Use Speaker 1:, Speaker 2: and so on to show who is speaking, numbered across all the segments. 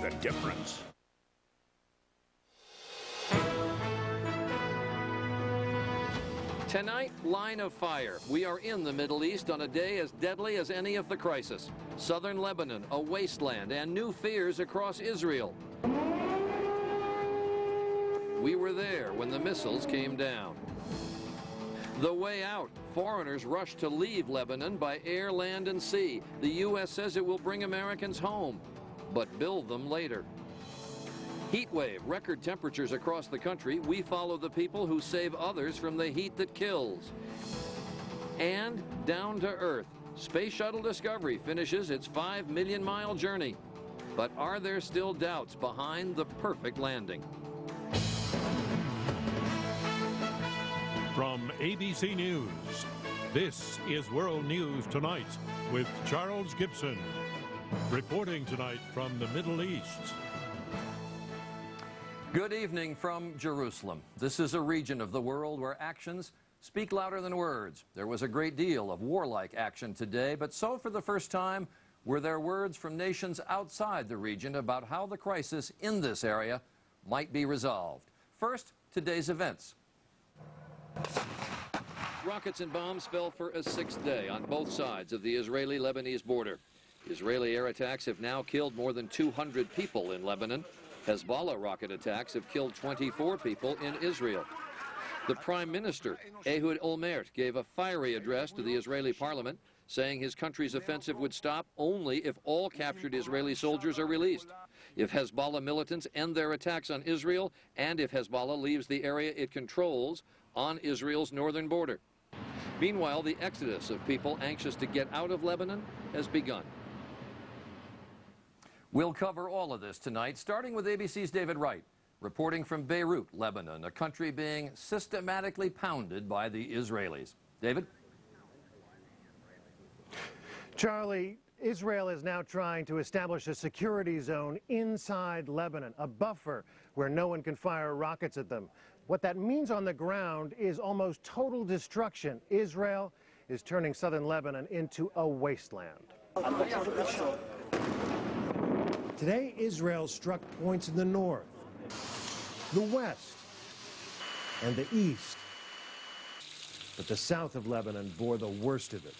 Speaker 1: the difference.
Speaker 2: Tonight, line of fire. We are in the Middle East on a day as deadly as any of the crisis. Southern Lebanon, a wasteland, and new fears across Israel. We were there when the missiles came down. The way out. Foreigners rush to leave Lebanon by air, land, and sea. The U.S. says it will bring Americans home, but build them later. Heat wave, record temperatures across the country. We follow the people who save others from the heat that kills. And down to Earth. Space Shuttle Discovery finishes its 5 million-mile journey. But are there still doubts behind the perfect landing?
Speaker 3: From ABC News, this is World News Tonight with Charles Gibson. Reporting tonight from the Middle East.
Speaker 2: Good evening from Jerusalem. This is a region of the world where actions speak louder than words. There was a great deal of warlike action today, but so for the first time were there words from nations outside the region about how the crisis in this area might be resolved. First, today's events. Rockets and bombs fell for a sixth day on both sides of the Israeli-Lebanese border. Israeli air attacks have now killed more than 200 people in Lebanon. Hezbollah rocket attacks have killed 24 people in Israel. The Prime Minister, Ehud Olmert, gave a fiery address to the Israeli parliament, saying his country's offensive would stop only if all captured Israeli soldiers are released, if Hezbollah militants end their attacks on Israel, and if Hezbollah leaves the area it controls on Israel's northern border. Meanwhile, the exodus of people anxious to get out of Lebanon has begun. We'll cover all of this tonight, starting with ABC's David Wright, reporting from Beirut, Lebanon, a country being systematically pounded by the Israelis. David?
Speaker 4: Charlie, Israel is now trying to establish a security zone inside Lebanon, a buffer where no one can fire rockets at them. What that means on the ground is almost total destruction. Israel is turning southern Lebanon into a wasteland. Today, Israel struck points in the north, the west, and the east. But the south of Lebanon bore the worst of it.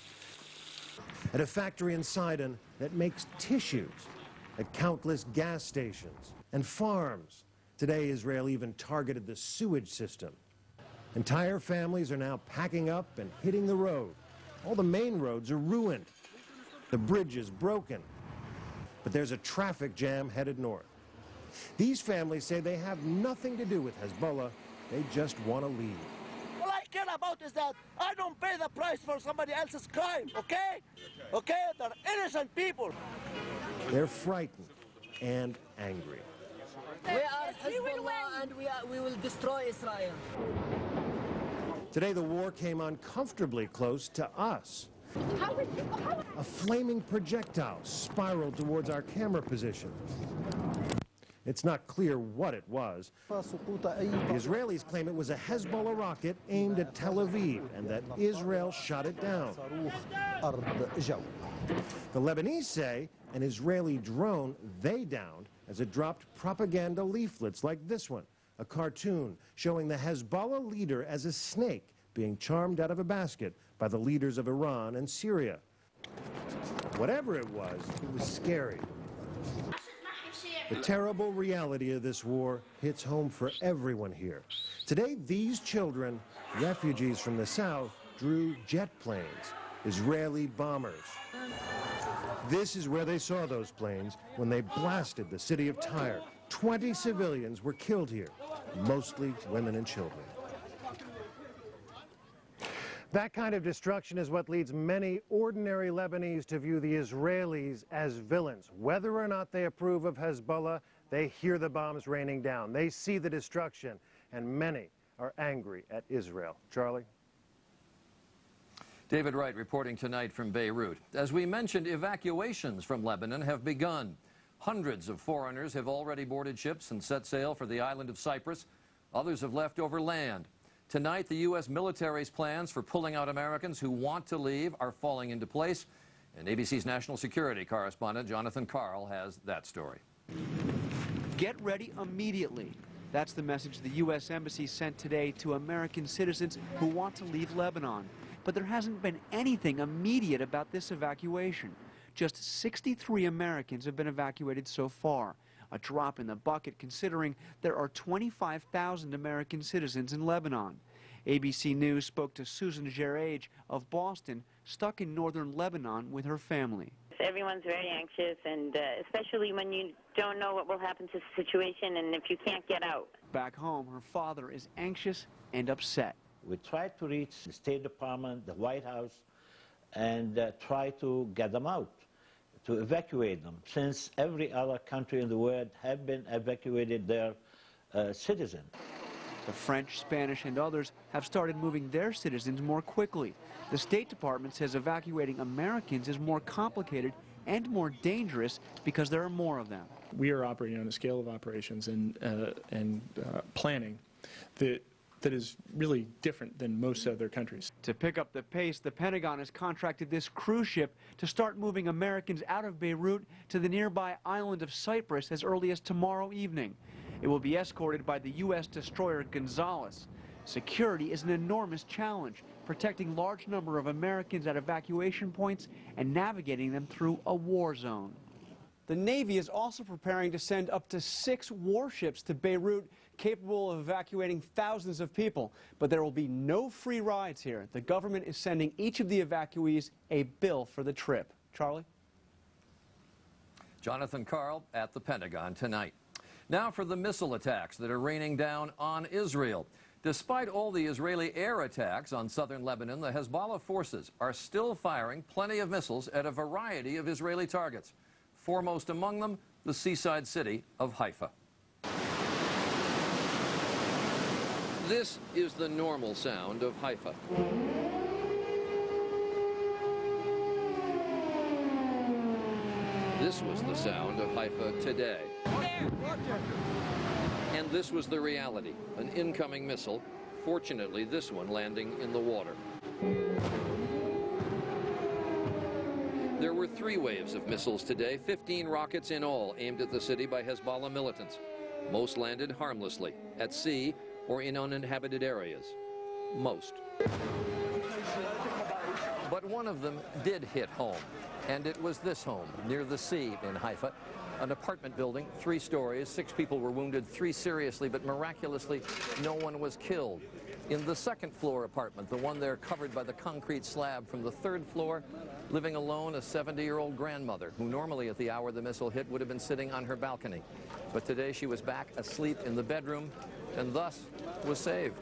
Speaker 4: At a factory in Sidon that makes tissues, at countless gas stations and farms. Today, Israel even targeted the sewage system. Entire families are now packing up and hitting the road. All the main roads are ruined. The bridge is broken. But there's a traffic jam headed north. These families say they have nothing to do with Hezbollah. They just want to leave.
Speaker 5: All I care about is that I don't pay the price for somebody else's crime, okay? Okay? They're innocent people.
Speaker 4: They're frightened and angry.
Speaker 6: We are Hezbollah and we will destroy Israel.
Speaker 4: Today the war came uncomfortably close to us. A flaming projectile spiraled towards our camera position. It's not clear what it was. The Israelis claim it was a Hezbollah rocket aimed at Tel Aviv and that Israel shot it down. The Lebanese say an Israeli drone they downed as it dropped propaganda leaflets like this one, a cartoon showing the Hezbollah leader as a snake being charmed out of a basket by the leaders of Iran and Syria. Whatever it was scary. The terrible reality of this war hits home for everyone here. Today, these children, refugees from the south, drew jet planes, Israeli bombers. This is where they saw those planes when they blasted the city of Tyre. 20 civilians were killed here, mostly women and children. That kind of destruction is what leads many ordinary Lebanese to view the Israelis as villains. Whether or not they approve of Hezbollah, they hear the bombs raining down. They see the destruction, and many are angry at Israel. Charlie?
Speaker 2: David Wright reporting tonight from Beirut. As we mentioned, evacuations from Lebanon have begun. Hundreds of foreigners have already boarded ships and set sail for the island of Cyprus. Others have left over land. Tonight, the U.S. military's plans for pulling out Americans who want to leave are falling into place. And ABC's national security correspondent, Jonathan Karl, has that story.
Speaker 1: Get ready immediately. That's the message the U.S. Embassy sent today to American citizens who want to leave Lebanon. But there hasn't been anything immediate about this evacuation. Just 63 Americans have been evacuated so far, a drop in the bucket considering there are 25,000 American citizens in Lebanon. ABC News spoke to Susan Gerage of Boston, stuck in northern Lebanon with her family.
Speaker 7: Everyone's very anxious, and especially when you don't know what will happen to the situation and if you can't get out.
Speaker 1: Back home, her father is anxious and upset.
Speaker 8: We tried to reach the State Department, the White House, and try to get them out, to evacuate them, since every other country in the world have been evacuated their citizens.
Speaker 1: The French, Spanish, and others have started moving their citizens more quickly. The State Department says evacuating Americans is more complicated and more dangerous because there are more of them.
Speaker 9: We are operating on a scale of operations and planning that is really different than most other countries.
Speaker 1: To pick up the pace, the Pentagon has contracted this cruise ship to start moving Americans out of Beirut to the nearby island of Cyprus as early as tomorrow evening. It will be escorted by the U.S. destroyer Gonzales. Security is an enormous challenge, protecting large number of Americans at evacuation points and navigating them through a war zone. The Navy is also preparing to send up to 6 warships to Beirut, capable of evacuating thousands of people. But there will be no free rides here. The government is sending each of the evacuees a bill for the trip. Charlie?
Speaker 2: Jonathan Karl at the Pentagon tonight. Now for the missile attacks that are raining down on Israel. Despite all the Israeli air attacks on southern Lebanon, the Hezbollah forces are still firing plenty of missiles at a variety of Israeli targets. Foremost among them, the seaside city of Haifa. This is the normal sound of Haifa. This was the sound of Haifa today. And this was the reality, an incoming missile, fortunately this one landing in the water. There were 3 waves of missiles today, 15 rockets in all aimed at the city by Hezbollah militants. Most landed harmlessly, at sea or in uninhabited areas. Most. But one of them did hit home, and it was this home near the sea in Haifa. An apartment building, 3 stories, 6 people were wounded, 3 seriously, but miraculously no one was killed. In the 2nd floor apartment, the one there covered by the concrete slab from the 3rd floor, living alone, a 70-year-old grandmother who normally at the hour the missile hit would have been sitting on her balcony. But today she was back asleep in the bedroom and thus was saved.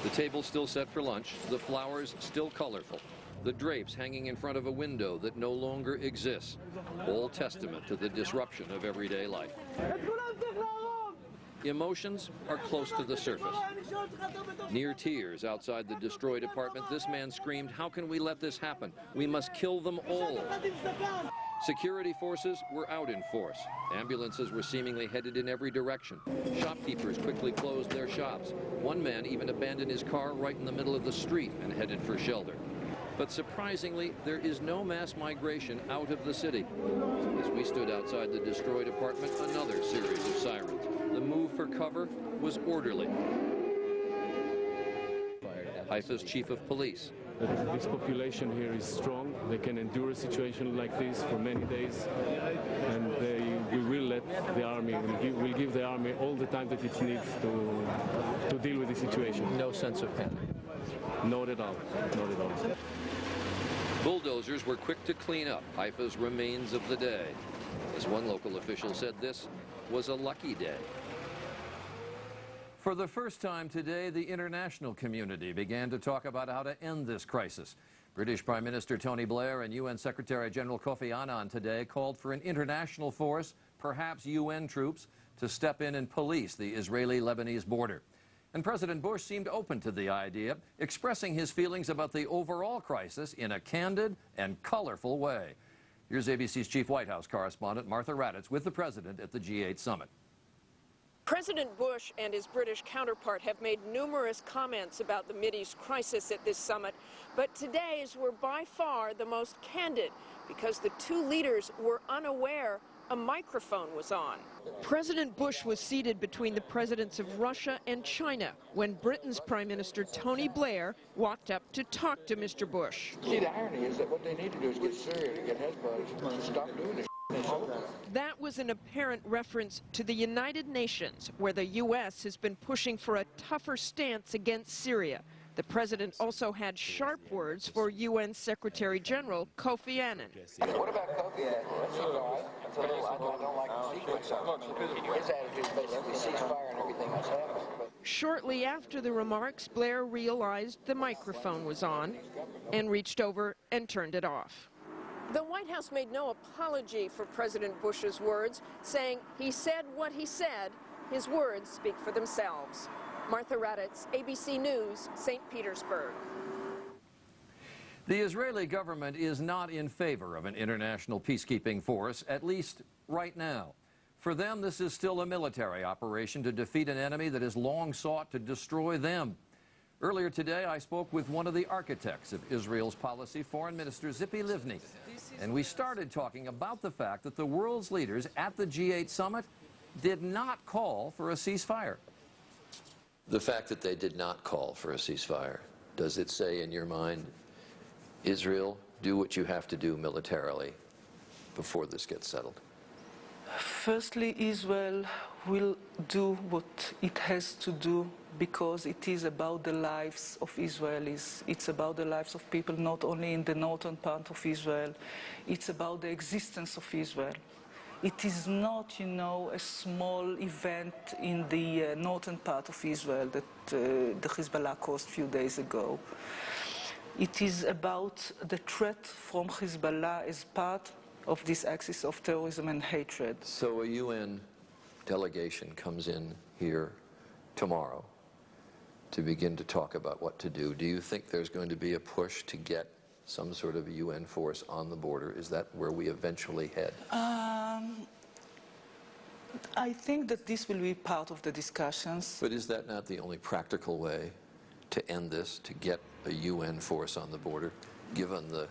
Speaker 2: The table still set for lunch, the flowers still colorful. The drapes hanging in front of a window that no longer exists, all testament to the disruption of everyday life. Emotions are close to the surface. Near tears outside the destroyed apartment, this man screamed, "How can we let this happen? We must kill them all." Security forces were out in force. Ambulances were seemingly headed in every direction. Shopkeepers quickly closed their shops. One man even abandoned his car right in the middle of the street and headed for shelter. But surprisingly, there is no mass migration out of the city. As we stood outside the destroyed apartment, another series of sirens. The move for cover was orderly. Haifa's chief of police.
Speaker 10: This population here is strong. They can endure a situation like this for many days, and we will let the army, we'll give the army all the time that it needs to deal with the situation.
Speaker 2: No sense of panic.
Speaker 10: Not at all. Not at all.
Speaker 2: Bulldozers were quick to clean up Haifa's remains of the day. As one local official said, this was a lucky day. For the first time today, the international community began to talk about how to end this crisis. British Prime Minister Tony Blair and UN Secretary General Kofi Annan today called for an international force, perhaps UN troops, to step in and police the Israeli-Lebanese border. And President Bush seemed open to the idea, expressing his feelings about the overall crisis in a candid and colorful way. Here's ABC's chief White House correspondent Martha Raddatz with the president at the G8 summit.
Speaker 11: President Bush and his British counterpart have made numerous comments about the Mideast crisis at this summit, but today's were by far the most candid because the 2 leaders were unaware a microphone was on. President Bush was seated between the presidents of Russia and China when Britain's Prime Minister Tony Blair walked up to talk to Mr. Bush.
Speaker 12: See, the irony is that what they need to do is get Syria to get Hezbollah to stop doing this.
Speaker 11: That was an apparent reference to the United Nations, where the U.S. has been pushing for a tougher stance against Syria. The president also had sharp words for UN Secretary General Kofi Annan.
Speaker 12: What about Kofi Annan? That's all right. That's a little, I don't like the sequence of it. His attitude is basically ceasefire and everything else happens.
Speaker 11: Shortly after the remarks, Blair realized the microphone was on and reached over and turned it off. The White House made no apology for President Bush's words, saying he said what he said. His words speak for themselves. Martha Raddatz, ABC News, St. Petersburg.
Speaker 2: The Israeli government is not in favor of an international peacekeeping force, at least right now. For them, this is still a military operation to defeat an enemy that has long sought to destroy them. Earlier today, I spoke with one of the architects of Israel's policy, Foreign Minister Tzipi Livni, and we started talking about the fact that the world's leaders at the G8 summit did not call for a ceasefire. The fact that they did not call for a ceasefire, does it say in your mind, Israel, do what you have to do militarily before this gets settled?
Speaker 13: Firstly, Israel will do what it has to do because it is about the lives of Israelis. It's about the lives of people not only in the northern part of Israel. It's about the existence of Israel. It is not, you know, a small event in the northern part of Israel that the Hezbollah caused a few days ago. It is about the threat from Hezbollah as part of this axis of terrorism and hatred.
Speaker 2: So a UN delegation comes in here tomorrow to begin to talk about what to do. Do you think there's going to be a push to get some sort of UN force on the border? Is that where we eventually head?
Speaker 13: I think that this will be part of the discussions.
Speaker 2: But is that not the only practical way to end this, to get a UN force on the border, given the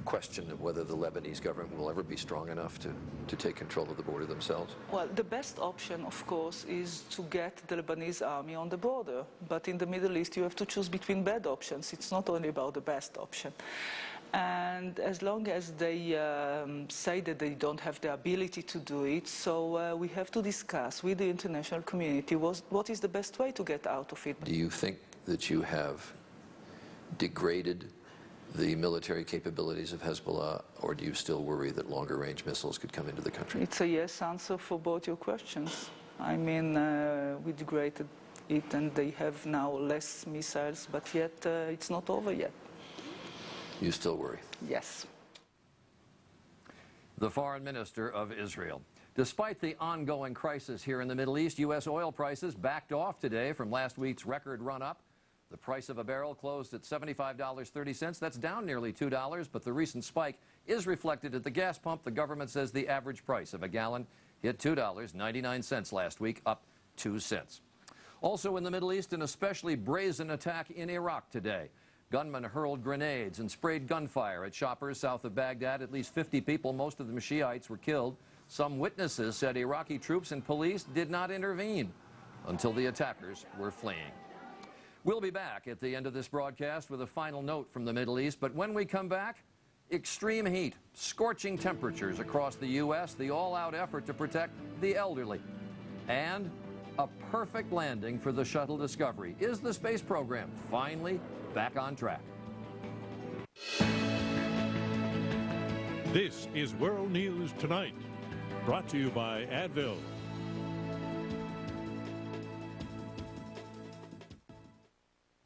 Speaker 2: question of whether the Lebanese government will ever be strong enough to take control of the border themselves?
Speaker 13: Well, the best option, of course, is to get the Lebanese army on the border. But in the Middle East, you have to choose between bad options. It's not only about the best option. And as long as they say that they don't have the ability to do it, so we have to discuss with the international community what is the best way to get out of it.
Speaker 2: Do you think that you have degraded the military capabilities of Hezbollah, or do you still worry that longer-range missiles could come into the country?
Speaker 13: It's a yes answer for both your questions. I mean, we degraded it and they have now less missiles, but yet it's not over yet.
Speaker 2: You still worry?
Speaker 13: Yes.
Speaker 2: The Foreign Minister of Israel. Despite the ongoing crisis here in the Middle East, U.S. oil prices backed off today from last week's record run-up. The price of a barrel closed at $75.30. That's down nearly $2, but the recent spike is reflected at the gas pump. The government says the average price of a gallon hit $2.99 last week, up 2 cents. Also in the Middle East, an especially brazen attack in Iraq today. Gunmen hurled grenades and sprayed gunfire at shoppers south of Baghdad. At least 50 people, most of them Shiites, were killed. Some witnesses said Iraqi troops and police did not intervene until the attackers were fleeing. We'll be back at the end of this broadcast with a final note from the Middle East, but when we come back, extreme heat, scorching temperatures across the U.S., the all-out effort to protect the elderly, and a perfect landing for the shuttle Discovery. Is the space program finally back on track?
Speaker 3: This is World News Tonight, brought to you by Advil.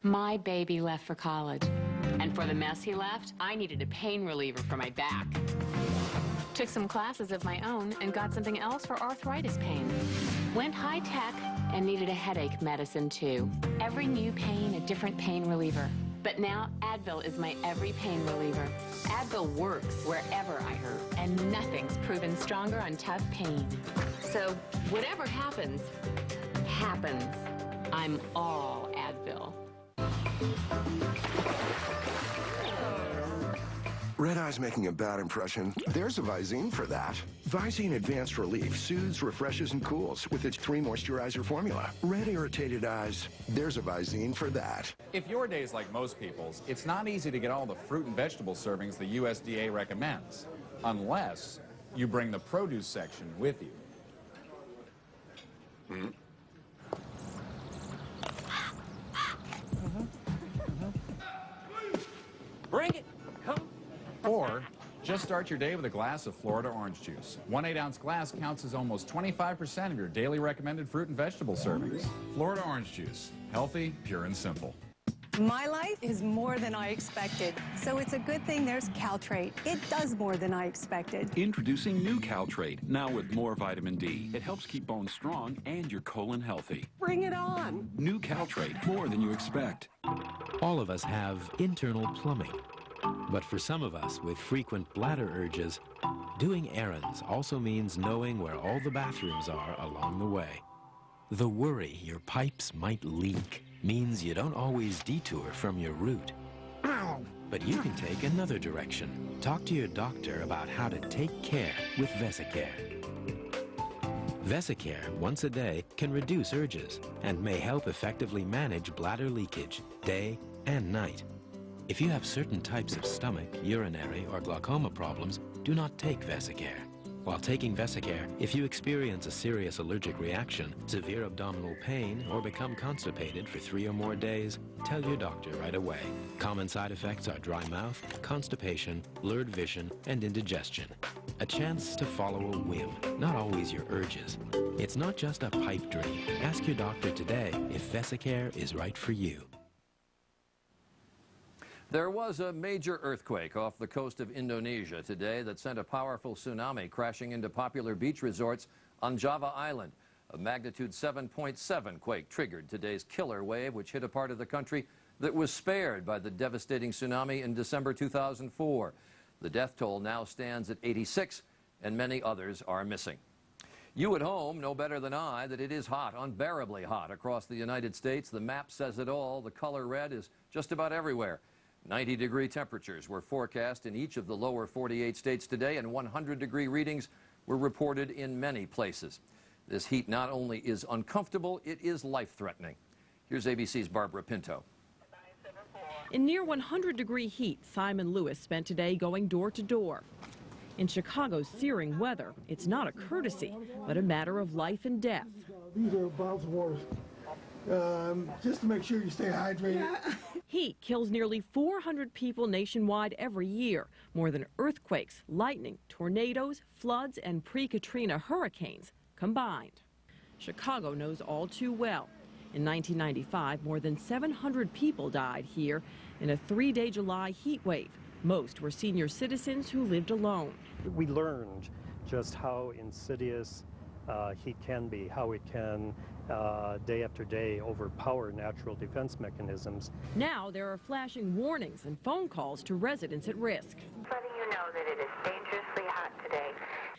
Speaker 14: My baby left for college, and for the mess he left, I needed a pain reliever for my back. Took some classes of my own and got something else for arthritis pain. Went high-tech and needed a headache medicine, too. Every new pain, a different pain reliever. But now, Advil is my every pain reliever. Advil works wherever I hurt, and nothing's proven stronger on tough pain. So, whatever happens, happens. I'm all Advil.
Speaker 15: Red eye's making a bad impression. There's a Visine for that. Visine Advanced Relief soothes, refreshes, and cools with its 3 moisturizer formula. Red irritated eyes, there's a Visine for that.
Speaker 16: If your day's like most people's, it's not easy to get all the fruit and vegetable servings the USDA recommends, unless you bring the produce section with you.
Speaker 11: Bring it. Come.
Speaker 16: Or just start your day with a glass of Florida orange juice. 1 8-ounce glass counts as almost 25% of your daily recommended fruit and vegetable servings. Florida orange juice. Healthy, pure, and simple.
Speaker 17: My life is more than I expected, so it's a good thing there's Caltrate. It does more than I expected.
Speaker 18: Introducing new Caltrate, now with more vitamin D. It helps keep bones strong and your colon healthy.
Speaker 17: Bring it on.
Speaker 18: New Caltrate, more than you expect.
Speaker 19: All of us have internal plumbing. But for some of us with frequent bladder urges, doing errands also means knowing where all the bathrooms are along the way. The worry your pipes might leak means you don't always detour from your route. But you can take another direction. Talk to your doctor about how to take care with Vesicare. Vesicare, once a day, can reduce urges and may help effectively manage bladder leakage, day and night. If you have certain types of stomach, urinary, or glaucoma problems, do not take Vesicare. While taking Vesicare, if you experience a serious allergic reaction, severe abdominal pain, or become constipated for 3 or more days, tell your doctor right away. Common side effects are dry mouth, constipation, blurred vision, and indigestion. A chance to follow a whim, not always your urges. It's not just a pipe dream. Ask your doctor today if Vesicare is right for you.
Speaker 2: There was a major earthquake off the coast of Indonesia today that sent a powerful tsunami crashing into popular beach resorts on Java Island. A magnitude 7.7 quake triggered today's killer wave, which hit a part of the country that was spared by the devastating tsunami in December 2004. The death toll now stands at 86, and many others are missing. You at home know better than I that it is hot, unbearably hot across the United States. The map says it all. The color red is just about everywhere. 90-degree temperatures were forecast in each of the lower 48 states today, and 100-degree readings were reported in many places. This heat not only is uncomfortable, it is life-threatening. Here's ABC's Barbara Pinto.
Speaker 20: In near 100-degree heat, Simon Lewis spent today going door to door. In Chicago's searing weather, it's not a courtesy, but a matter of life and death.
Speaker 21: These are bottles of water, just to make sure you stay hydrated.
Speaker 20: Heat kills nearly 400 people nationwide every year, more than earthquakes, lightning, tornadoes, floods, and pre-Katrina hurricanes combined. Chicago knows all too well. In 1995, more than 700 people died here in a 3-day July heat wave. Most were senior citizens who lived alone.
Speaker 22: We learned just how insidious heat can be, how it can day after day overpower natural defense mechanisms.
Speaker 20: Now there are flashing warnings and phone calls to residents at risk.
Speaker 7: Letting you know that it is dangerously hot today.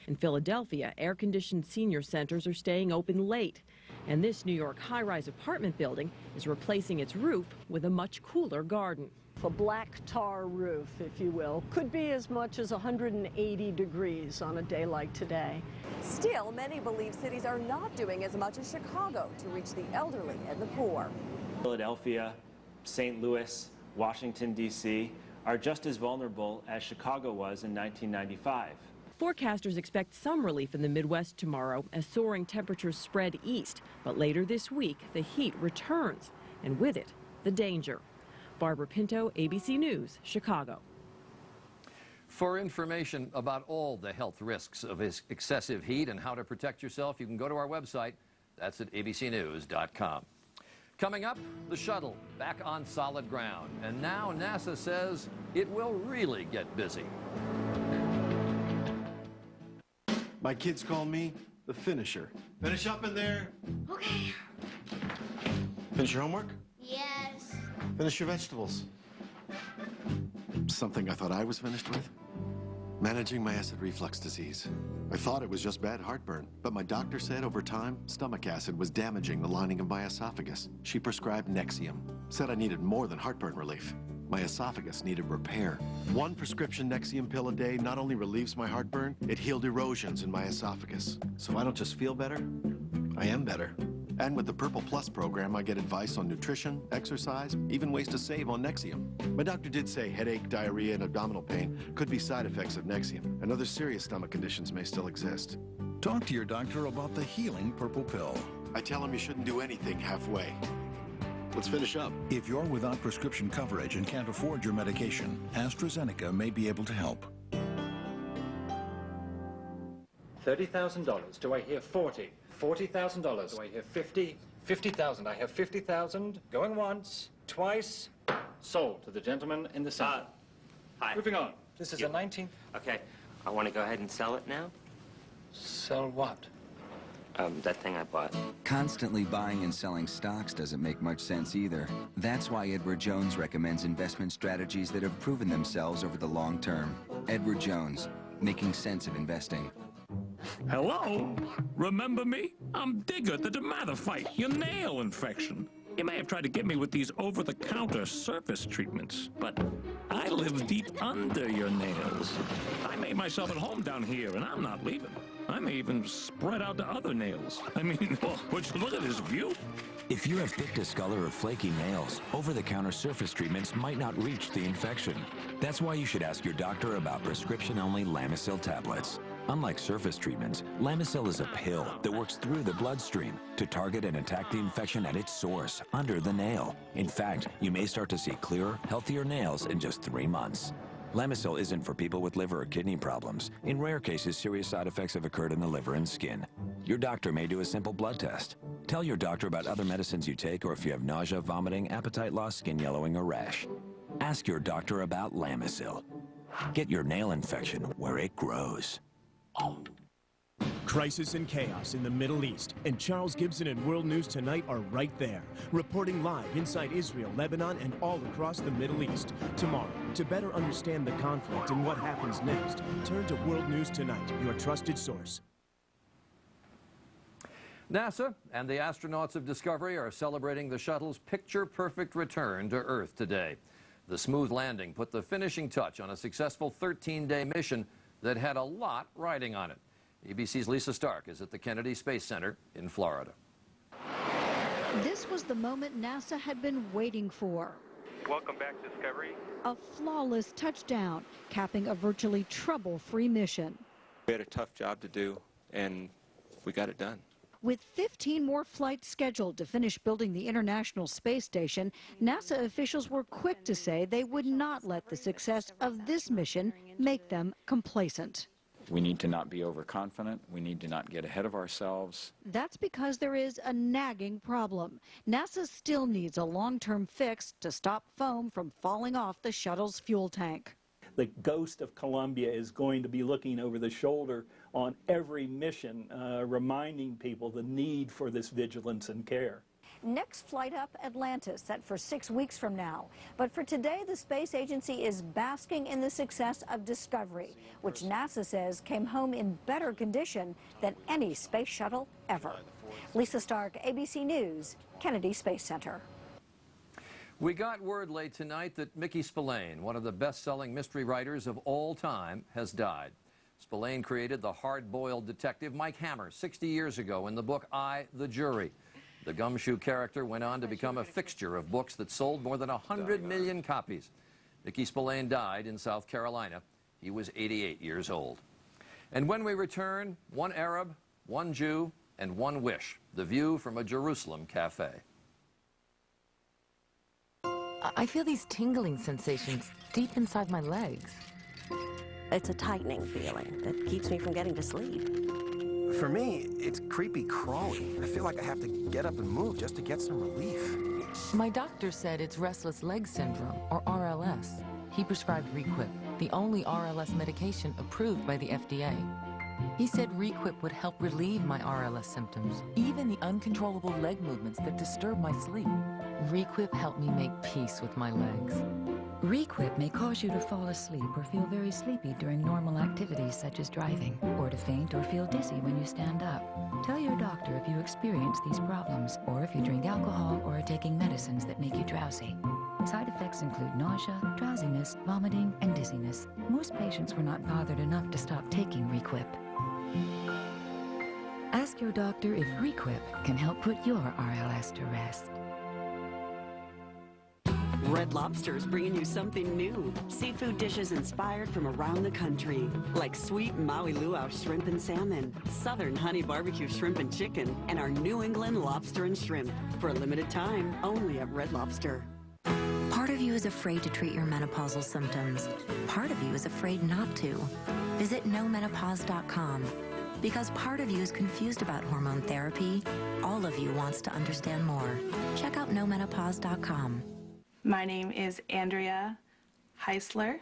Speaker 20: In Philadelphia, air-conditioned senior centers are staying open late. And this New York high-rise apartment building is replacing its roof with a much cooler garden.
Speaker 23: A black tar roof, if you will, could be as much as 180 degrees on a day like today.
Speaker 24: Still, many believe cities are not doing as much as Chicago to reach the elderly and the poor.
Speaker 25: Philadelphia, St. Louis, Washington, D.C. are just as vulnerable as Chicago was in 1995.
Speaker 20: Forecasters expect some relief in the Midwest tomorrow as soaring temperatures spread east. But later this week, the heat returns, and with it, the danger. Barbara Pinto, ABC News, Chicago.
Speaker 2: For information about all the health risks of excessive heat and how to protect yourself, you can go to our website. That's at abcnews.com. Coming up, the shuttle back on solid ground. And now NASA says it will really get busy.
Speaker 26: My kids call me the finisher. Finish up in there.
Speaker 27: Okay.
Speaker 26: Finish your homework?
Speaker 27: Yes.
Speaker 26: Finish your vegetables. Something I thought I was finished with? Managing my acid reflux disease. I thought it was just bad heartburn, but my doctor said over time, stomach acid was damaging the lining of my esophagus. She prescribed Nexium. Said I needed more than heartburn relief. My esophagus needed repair. One prescription Nexium pill a day not only relieves my heartburn, it healed erosions in my esophagus. So I don't just feel better, I am better. And with the Purple Plus program, I get advice on nutrition, exercise, even ways to save on Nexium. My doctor did say headache, diarrhea, and abdominal pain could be side effects of Nexium, and other serious stomach conditions may still exist.
Speaker 1: Talk to your doctor about the healing Purple Pill.
Speaker 26: I tell him you shouldn't do anything halfway. Let's finish up.
Speaker 1: If you're without prescription coverage and can't afford your medication, AstraZeneca may be able to help.
Speaker 4: $30,000. Do I hear 40? $40,000. Do I hear 50? 50,000. I have 50,000. Going once, twice. Sold to the gentleman in the center.
Speaker 5: Hi.
Speaker 4: Moving on. This is a 19th.
Speaker 5: Okay. I want to go ahead and sell it now.
Speaker 4: Sell what?
Speaker 5: That thing I bought.
Speaker 6: Constantly buying and selling stocks doesn't make much sense either. That's why Edward Jones recommends investment strategies that have proven themselves over the long term. Edward Jones, making sense of investing.
Speaker 8: Hello? Remember me? I'm Digger, the dermatophyte, your nail infection. You may have tried to get me with these over-the-counter surface treatments, but I live deep under your nails. I made myself at home down here, and I'm not leaving. I may even spread out to other nails. I mean, would you look at this view?
Speaker 9: If you have thick discolor or flaky nails, over-the-counter surface treatments might not reach the infection. That's why you should ask your doctor about prescription-only Lamisil tablets. Unlike surface treatments, Lamisil is a pill that works through the bloodstream to target and attack the infection at its source, under the nail. In fact, you may start to see clearer, healthier nails in just 3 months. Lamisil isn't for people with liver or kidney problems. In rare cases, serious side effects have occurred in the liver and skin. Your doctor may do a simple blood test. Tell your doctor about other medicines you take or if you have nausea, vomiting, appetite loss, skin yellowing, or rash. Ask your doctor about Lamisil. Get your nail infection where it grows.
Speaker 27: Crisis and chaos in the Middle East, and Charles Gibson and World News Tonight are right there, reporting live inside Israel, Lebanon, and all across the Middle East. Tomorrow, to better understand the conflict and what happens next, turn to World News Tonight, your trusted source.
Speaker 2: NASA and the astronauts of Discovery are celebrating the shuttle's picture-perfect return to Earth today. The smooth landing put the finishing touch on a successful 13-day mission that had a lot riding on it. ABC's Lisa Stark is at the Kennedy Space Center in Florida.
Speaker 28: This was the moment NASA had been waiting for.
Speaker 29: Welcome back, Discovery.
Speaker 28: A flawless touchdown, capping a virtually trouble-free mission.
Speaker 29: We had a tough job to do, and we got it done.
Speaker 28: With 15 more flights scheduled to finish building the International Space Station, NASA officials were quick to say they would not let the success of this mission make them complacent.
Speaker 30: We need to not be overconfident. We need to not get ahead of ourselves.
Speaker 28: That's because there is a nagging problem. NASA still needs a long-term fix to stop foam from falling off the shuttle's fuel tank.
Speaker 31: The ghost of Columbia is going to be looking over the shoulder on every mission, reminding people the need for this vigilance and care.
Speaker 24: Next flight up, Atlantis, set for 6 weeks from now. But for today, the space agency is basking in the success of Discovery, which NASA says came home in better condition than any space shuttle ever. Lisa Stark, ABC News, Kennedy Space Center.
Speaker 2: We got word late tonight that Mickey Spillane, one of the best-selling mystery writers of all time, has died. Spillane created the hard-boiled detective Mike Hammer 60 years ago in the book I, the Jury. The gumshoe character went on to become a fixture of books that sold more than 100 million copies. Mickey Spillane died in South Carolina. He was 88 years old. And when we return, one Arab, one Jew, and one wish. The view from a Jerusalem cafe.
Speaker 32: I feel these tingling sensations deep inside my legs.
Speaker 33: It's a tightening feeling that keeps me from getting to sleep.
Speaker 34: For me, it's creepy crawly. I feel like I have to get up and move just to get some relief.
Speaker 32: My doctor said it's restless leg syndrome, or RLS. He prescribed Requip, the only RLS medication approved by the FDA. He said Requip would help relieve my RLS symptoms, even the uncontrollable leg movements that disturb my sleep. Requip helped me make peace with my legs.
Speaker 35: Requip may cause you to fall asleep or feel very sleepy during normal activities such as driving, or to faint or feel dizzy when you stand up. Tell your doctor if you experience these problems, or if you drink alcohol or are taking medicines that make you drowsy. Side effects include nausea, drowsiness, vomiting, and dizziness. Most patients were not bothered enough to stop taking Requip. Ask your doctor if Requip can help put your RLS to rest.
Speaker 3: Red Lobster is bringing you something new. Seafood dishes inspired from around the country, like sweet Maui Luau shrimp and salmon, southern honey barbecue shrimp and chicken, and our New England lobster and shrimp. For a limited time, only at Red Lobster.
Speaker 7: Part of you is afraid to treat your menopausal symptoms. Part of you is afraid not to. Visit nomenopause.com. Because part of you is confused about hormone therapy, all of you wants to understand more. Check out nomenopause.com.
Speaker 10: My name is Andrea Heisler,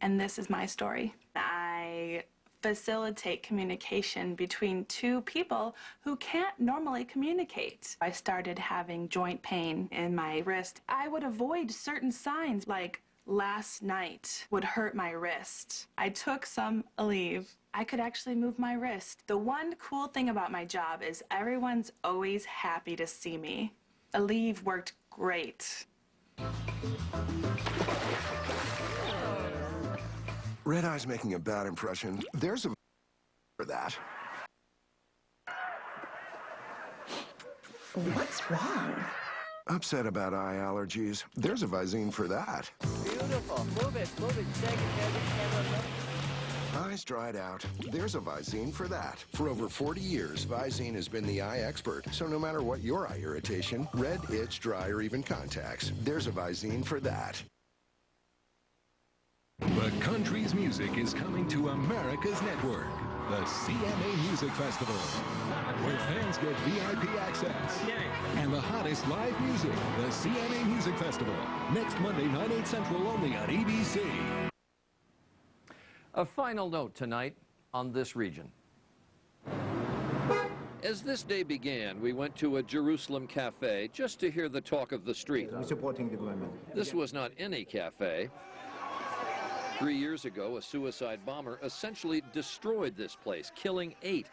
Speaker 10: and this is my story. I facilitate communication between two people who can't normally communicate. I started having joint pain in my wrist. I would avoid certain signs, like last night would hurt my wrist. I took some Aleve. I could actually move my wrist. The one cool thing about my job is everyone's always happy to see me. Aleve worked great.
Speaker 34: Red Eye's making a bad impression. There's a for that.
Speaker 11: What's wrong?
Speaker 34: Upset about eye allergies. There's a Visine for that.
Speaker 12: Beautiful. Move it, shake it, baby.
Speaker 34: Eyes dried out. There's a Visine for that. For over 40 years, Visine has been the eye expert. So no matter what your eye irritation, red, itch, dry, or even contacts, there's a Visine for that.
Speaker 13: The country's music is coming to America's network. The CMA Music Festival, where fans get VIP access. And the hottest live music, the CMA Music Festival. Next Monday, 9/8 Central, only on ABC.
Speaker 2: A final note tonight on this region. As this day began, we went to a Jerusalem cafe just to hear the talk of the street.
Speaker 14: We're supporting the government.
Speaker 2: This was not any cafe. 3 years ago, a suicide bomber essentially destroyed this place, killing 8.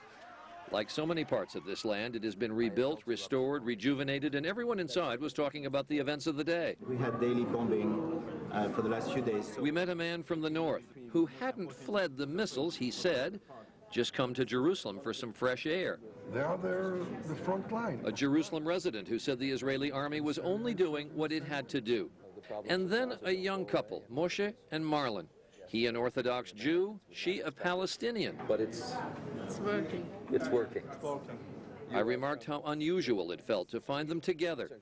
Speaker 2: Like so many parts of this land, it has been rebuilt, restored, rejuvenated, and everyone inside was talking about the events of the day.
Speaker 14: We had daily bombing for the last few days.
Speaker 2: We met a man from the north who hadn't fled the missiles, he said, just come to Jerusalem for some fresh air.
Speaker 34: They are the front line.
Speaker 2: A Jerusalem resident who said the Israeli army was only doing what it had to do. And then a young couple, Moshe and Marlon. He an Orthodox Jew, she a Palestinian. But it's working. It's working. I remarked how unusual it felt to find them together.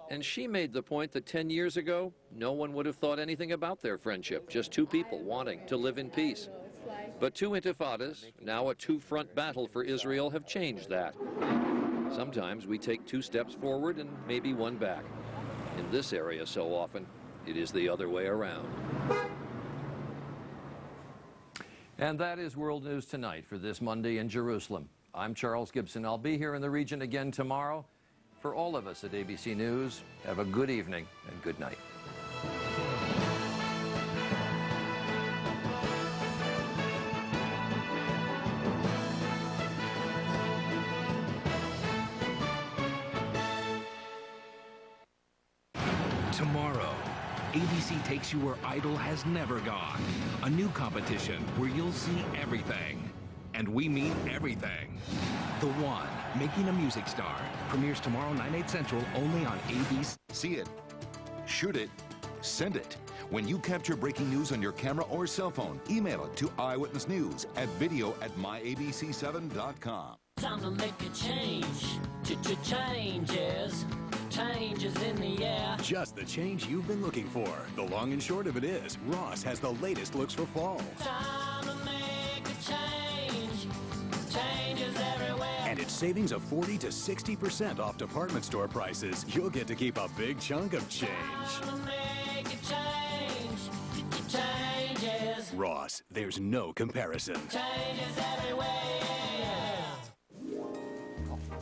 Speaker 2: And she made the point that 10 years ago, no one would have thought anything about their friendship, just two people wanting to live in peace. But 2 intifadas, now a 2-front battle for Israel, have changed that. Sometimes we take 2 steps forward and maybe 1 back. In this area so often, it is the other way around. And that is World News Tonight for this Monday in Jerusalem. I'm Charles Gibson. I'll be here in the region again tomorrow. For all of us at ABC News, have a good evening and good night.
Speaker 15: Tomorrow, ABC takes you where Idol has never gone. A new competition where you'll see everything. And we mean everything. The One, Making a Music Star, premieres tomorrow 9/8 Central only on ABC.
Speaker 16: See it, shoot it, send it. When you capture breaking news on your camera or cell phone, email it to Eyewitness News at video@myabc7.com.
Speaker 17: Time to make a change. Changes in the air.
Speaker 27: Just the change you've been looking for. The long and short of it is, Ross has the latest looks for fall.
Speaker 17: Time to make a change. Changes everywhere.
Speaker 27: And it's savings of 40 to 60% off department store prices. You'll get to keep a big chunk of change.
Speaker 17: Time to make a change. Changes.
Speaker 27: Ross, there's no comparison.
Speaker 17: Changes everywhere.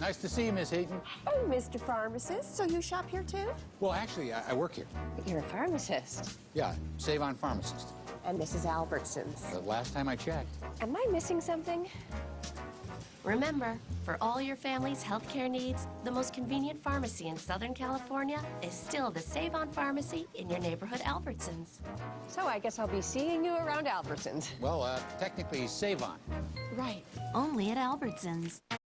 Speaker 18: Nice to see you, Miss Heaton.
Speaker 19: Hey, Mr. Pharmacist. So you shop here, too?
Speaker 18: Well, actually, I work here.
Speaker 19: But you're a pharmacist.
Speaker 18: Yeah, Save On Pharmacist.
Speaker 19: And this is Albertsons.
Speaker 18: The last time I checked.
Speaker 19: Am I missing something?
Speaker 1: Remember, for all your family's healthcare needs, the most convenient pharmacy in Southern California is still the Save On Pharmacy in your neighborhood Albertsons.
Speaker 19: So I guess I'll be seeing you around Albertsons.
Speaker 18: Well, technically, Save On.
Speaker 1: Right. Only at Albertsons.